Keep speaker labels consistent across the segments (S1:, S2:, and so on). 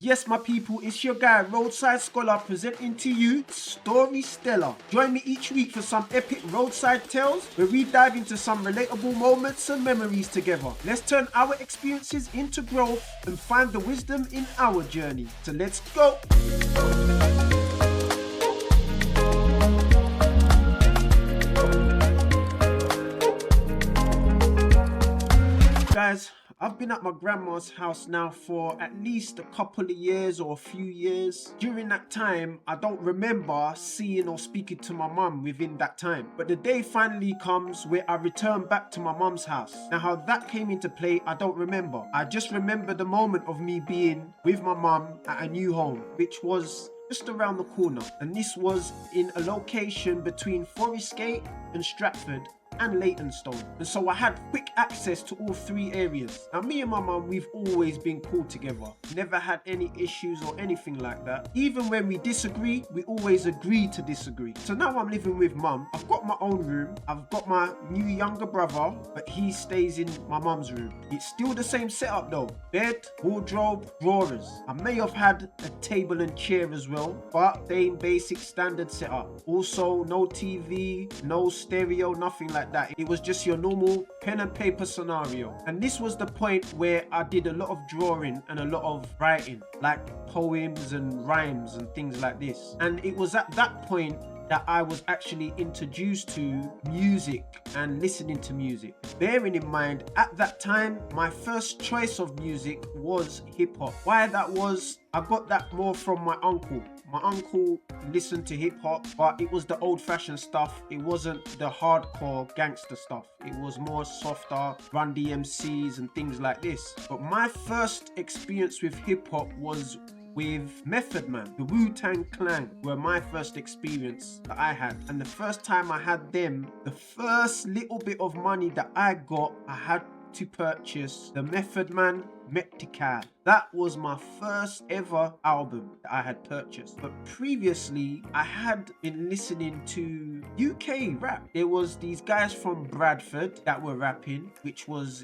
S1: Yes, my people, it's your guy, Roadside Scholar, presenting to you Story Stellar. Join me each week for some epic roadside tales where we dive into some relatable moments and memories together. Let's turn our experiences into growth and find the wisdom in our journey. So let's go! Guys, I've been at my grandma's house now for at least a couple of years or a few years. During that time, I don't remember seeing or speaking to my mum within that time. But the day finally comes where I return back to my mum's house. Now, how that came into play, I don't remember. I just remember the moment of me being with my mum at a new home, which was just around the corner. And this was in a location between Forest Gate and Stratford and Leytonstone, and so I had quick access to all three areas. Now, me and my mum, we've always been cool together, never had any issues or anything like that. Even when we disagree, we always agree to disagree. So now I'm living with mum. I've got my own room. I've got my new younger brother, but he stays in my mum's room. It's still the same setup though: bed, wardrobe, drawers. I may have had a table and chair as well, but same basic standard setup. Also, no TV, no stereo, nothing like that. It was just your normal pen and paper scenario. And this was the point where I did a lot of drawing and a lot of writing, like poems and rhymes and things like this. And it was at that point that I was actually introduced to music and listening to music. Bearing in mind, at that time, my first choice of music was hip-hop. Why that was, I got that more from my uncle. My uncle listened to hip-hop, but it was the old-fashioned stuff. It wasn't the hardcore gangster stuff. It was more softer Run DMCs and things like this. But my first experience with hip-hop was with Method Man. The Wu-Tang Clan were my first experience that I had. And the first time I had them, the first little bit of money that I got, I had to purchase the Method Man Meptical. That was my first ever album that I had purchased. But previously, I had been listening to UK rap. There was these guys from Bradford that were rapping, which was,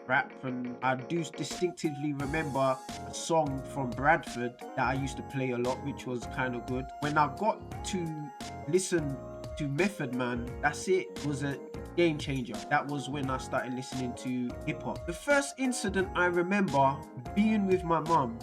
S1: rap. And I do distinctively remember a song from Bradford that I used to play a lot, which was kind of good. When I got to listen to Method Man, that's it. It was a game changer. That was when I started listening to hip hop. The first incident I remember being with my mum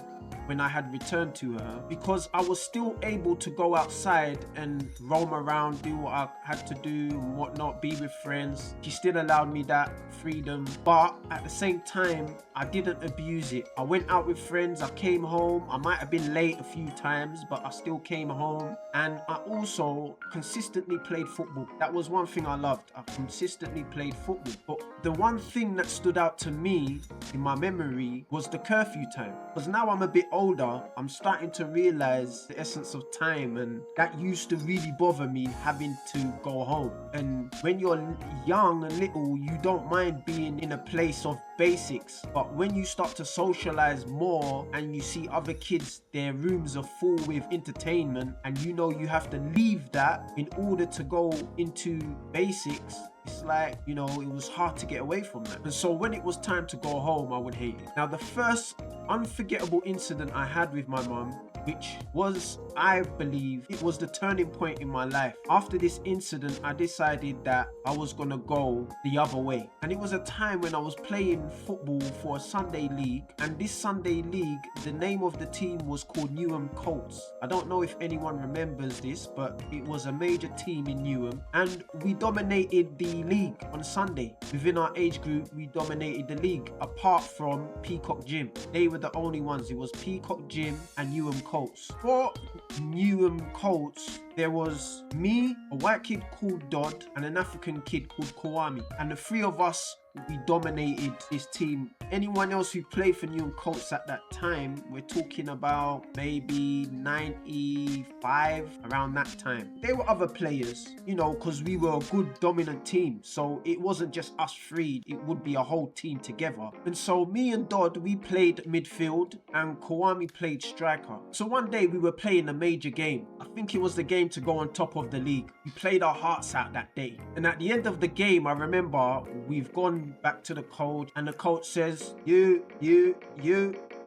S1: when I had returned to her, because I was still able to go outside and roam around, do what I had to do and whatnot, be with friends. She still allowed me that freedom, but at the same time, I didn't abuse it. I went out with friends, I came home, I might have been late a few times, but I still came home. And I also consistently played football. That was one thing I loved. I consistently played football. But the one thing that stood out to me in my memory was the curfew time. Because now I'm a bit older, I'm starting to realize the essence of time, and that used to really bother me, having to go home. And when you're young and little, you don't mind being in a place of basics, but when you start to socialize more and you see other kids, their rooms are full with entertainment, and you know you have to leave that in order to go into basics, it's like, you know, it was hard to get away from that. And so when it was time to go home, I would hate it. Now, the first unforgettable incident I had with my mum, which was, I believe, it was the turning point in my life. After this incident, I decided that I was gonna go the other way. And it was a time when I was playing football for a Sunday league. And this Sunday league, the name of the team was called Newham Colts. I don't know if anyone remembers this, but it was a major team in Newham. And we dominated the league on Sunday. Within our age group, we dominated the league, apart from Peacock Gym. They were the only ones. It was Peacock Gym and Newham Colts. For Newham Colts, there was me, a white kid called Dodd, and an African kid called Kwame. And the three of us, we dominated this team. Anyone else who played for Newham Colts at that time, we're talking about maybe 95, around that time. There were other players, you know, because we were a good dominant team. So it wasn't just us three, it would be a whole team together. And so me and Dodd, we played midfield and Kwame played striker. So one day we were playing a major game. I think it was the game to go on top of the league. We played our hearts out that day. And at the end of the game, I remember we've gone back to the coach, and the coach says, you,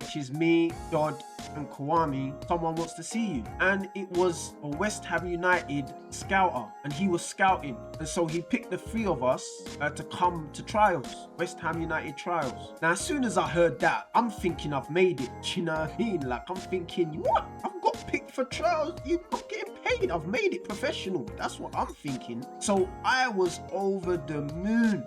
S1: which is me, Dodd, and Kwame, someone wants to see you. And it was a West Ham United scouter, and he was scouting, and so he picked the three of us to come to trials, West Ham United trials. Now as soon as I heard that, I'm thinking I've made it. Do you know what I mean? Like, I'm thinking, what? I've got picked for trials? I'm getting paid. I've made it professional. That's what I'm thinking. So I was over the moon.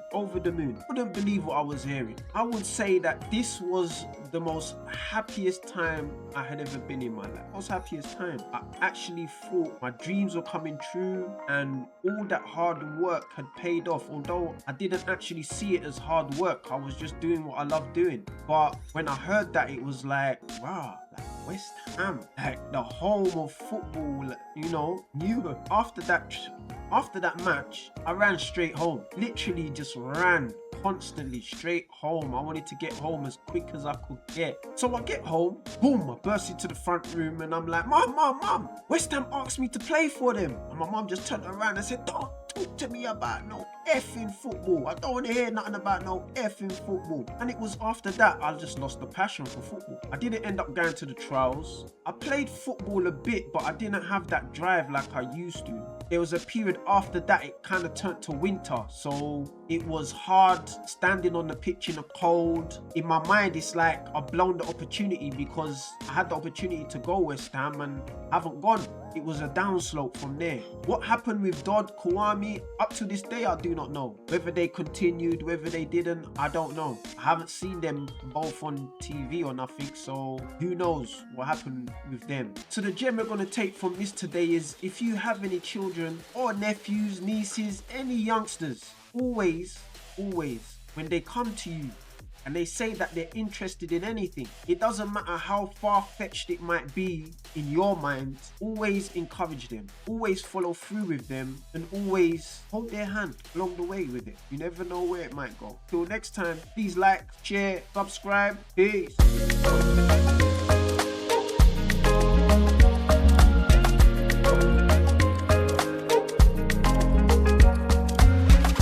S1: Couldn't believe what I was hearing. I would say that this was the most happiest time I had ever been in my life. Most happiest time. I actually thought my dreams were coming true, and all that hard work had paid off. Although I didn't actually see it as hard work, I was just doing what I love doing. But when I heard that, it was like, wow, like West Ham, like the home of football, you know, knew. After that match, I ran straight home. Literally just ran constantly straight home. I wanted to get home as quick as I could get. So I get home, boom, I burst into the front room and I'm like, Mom, West Ham asked me to play for them. And my mom just turned around and said, don't talk to me about no effing football. I don't want to hear nothing about no effing football. And it was after that I just lost the passion for football. I didn't end up going to the trials. I played football a bit, but I didn't have that drive like I used to. There was a period after that it kind of turned to winter, so it was hard standing on the pitch in the cold. In my mind, it's like I've blown the opportunity because I had the opportunity to go West Ham and haven't gone. It was a downslope from there. What happened with Dodd, Kwame, up to this day, I do not know. Whether they continued, whether they didn't, I don't know. I haven't seen them both on TV or nothing, so who knows what happened with them. So the gem we're going to take from this today is, if you have any children or nephews, nieces, any youngsters, always, when they come to you and they say that they're interested in anything, it doesn't matter how far-fetched it might be in your mind, always encourage them, always follow through with them, and always hold their hand along the way with it. You never know where it might go. Till next time, please like, share, subscribe. Peace.